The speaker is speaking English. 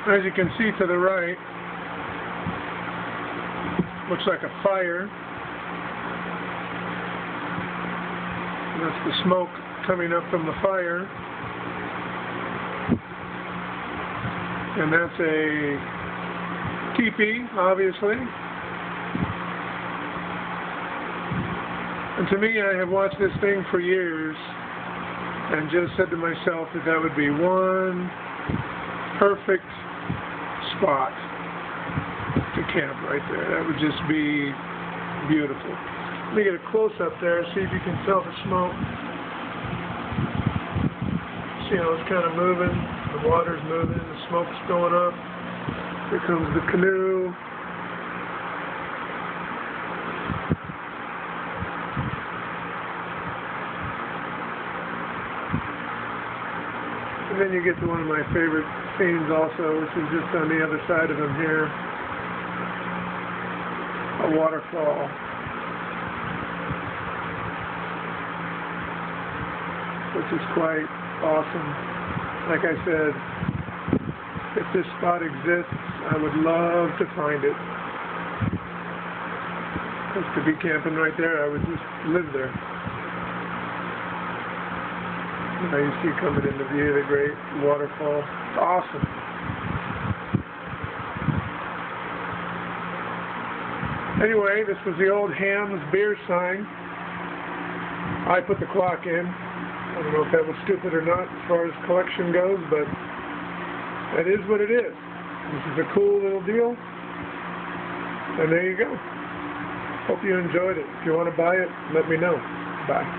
As you can see to the right, looks like a fire. And that's the smoke coming up from the fire. And that's a teepee, obviously. And to me, I have watched this thing for years and just said to myself that that would be one perfect spot to camp right there. That would just be beautiful. Let me get a close-up there, see if you can tell the smoke. See how it's kind of moving, the water's moving, the smoke's going up. Here comes the canoe. And then you get to one of my favorite scenes also, which is just on the other side of him here. A waterfall. Which is quite awesome. Like I said, if this spot exists, I would love to find it. Because to be camping right there, I would just live there. Now you see coming into view the great waterfall. It's awesome. Anyway, this was the old Ham's beer sign. I put the clock in. I don't know if that was stupid or not as far as collection goes, but that is what it is. This is a cool little deal. And there you go. Hope you enjoyed it. If you want to buy it, let me know. Bye.